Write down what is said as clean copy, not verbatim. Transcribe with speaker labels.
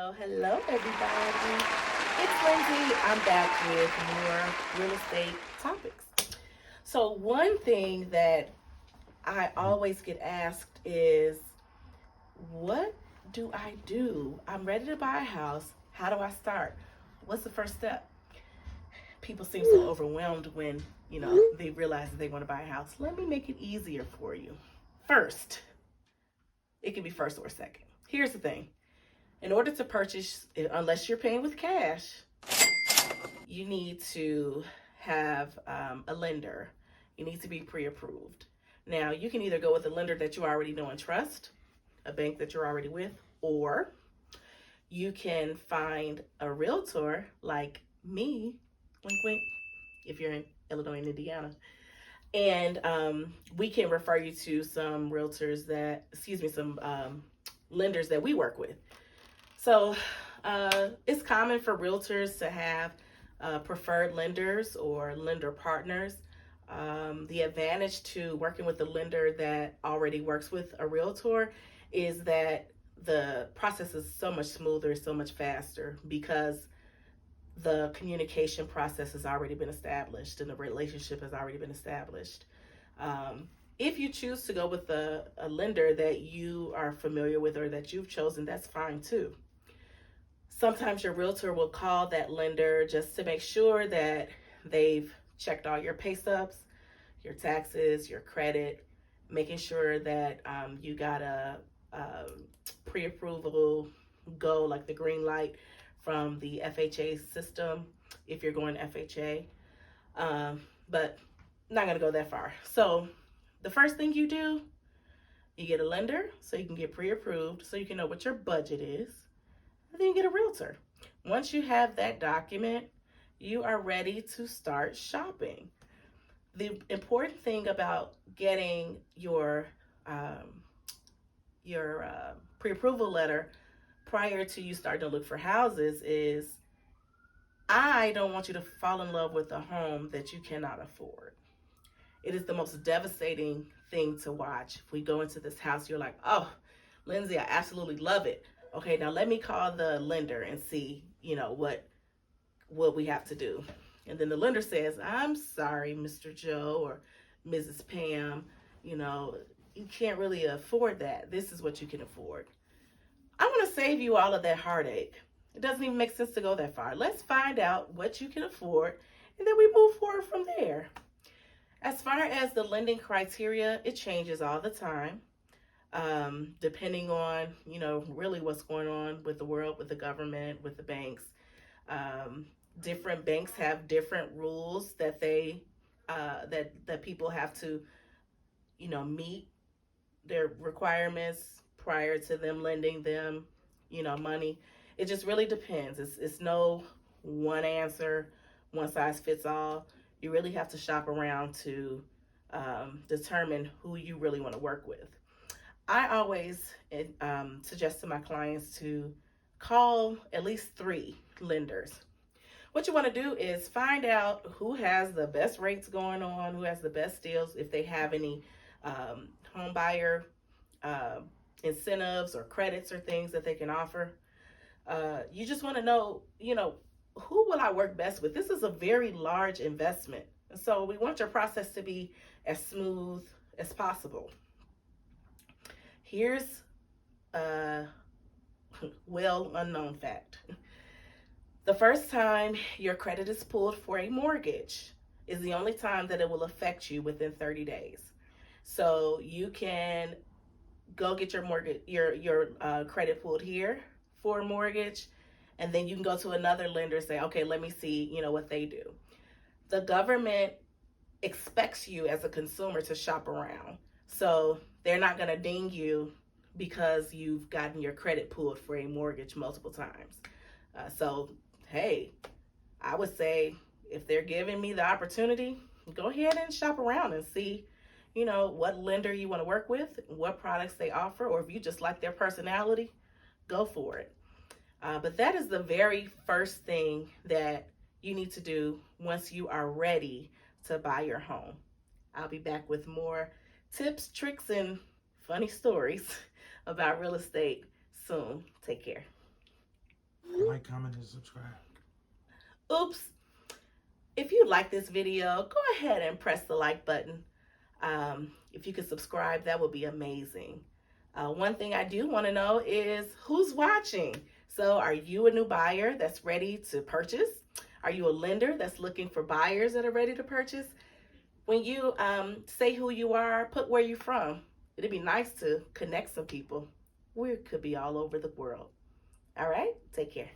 Speaker 1: Hello, everybody. It's Lindsay. I'm back with more real estate topics. So, one thing that I always get asked is, what do I do? I'm ready to buy a house. How do I start? What's the first step? People seem so overwhelmed when, they realize that they want to buy a house. Let me make it easier for you. First, it can be first or second. Here's the thing. In order to purchase, unless you're paying with cash, you need to have a lender. You need to be pre-approved. Now, you can either go with a lender that you already know and trust, a bank that you're already with, or you can find a realtor like me, wink, wink, if you're in Illinois and Indiana. And we can refer you to some realtors some lenders that we work with. So it's common for realtors to have preferred lenders or lender partners. The advantage to working with a lender that already works with a realtor is that the process is so much smoother, so much faster, because the communication process has already been established and the relationship has already been established. If you choose to go with a lender that you are familiar with or that you've chosen, that's fine too. Sometimes your realtor will call that lender just to make sure that they've checked all your pay stubs, your taxes, your credit, making sure that you got a pre-approval go, like the green light from the FHA system if you're going FHA. But not going to go that far. So the first thing you do, you get a lender so you can get pre-approved, so you can know what your budget is. And then you get a realtor. Once you have that document, you are ready to start shopping. The important thing about getting your pre-approval letter prior to you starting to look for houses is, I don't want you to fall in love with a home that you cannot afford. It is the most devastating thing to watch. If we go into this house, you're like, oh, Lindsay, I absolutely love it. Okay, now let me call the lender and see, what we have to do. And then the lender says, I'm sorry, Mr. Joe or Mrs. Pam, you can't really afford that. This is what you can afford. I want to save you all of that heartache. It doesn't even make sense to go that far. Let's find out what you can afford, and then we move forward from there. As far as the lending criteria, it changes all the time. Depending on, really what's going on with the world, with the government, with the banks. Different banks have different rules that they that people have to, meet their requirements prior to them lending them, money. It just really depends. It's no one answer, one size fits all. You really have to shop around to determine who you really want to work with. I always suggest to my clients to call at least 3 lenders. What you want to do is find out who has the best rates going on, who has the best deals, if they have any home buyer incentives or credits or things that they can offer. You just want to know, who will I work best with? This is a very large investment. So we want your process to be as smooth as possible. Here's a well unknown fact. The first time your credit is pulled for a mortgage is the only time that it will affect you within 30 days. So you can go get your mortgage, your credit pulled here for a mortgage, and then you can go to another lender and say, okay, let me see, what they do. The government expects you as a consumer to shop around. So they're not going to ding you because you've gotten your credit pulled for a mortgage multiple times. So, hey, I would say if they're giving me the opportunity, go ahead and shop around and see, what lender you want to work with, what products they offer, or if you just like their personality, go for it. But that is the very first thing that you need to do once you are ready to buy your home. I'll be back with more tips, tricks, and funny stories about real estate soon. Take care.
Speaker 2: like, comment, and subscribe.
Speaker 1: Oops. If you like this video, go ahead and press the like button. If you could subscribe, that would be amazing. One thing I do want to know is who's watching. So are you a new buyer that's ready to purchase? Are you a lender that's looking for buyers that are ready to purchase? When you say who you are, put where you're from. It'd be nice to connect some people. We could be all over the world. All right, take care.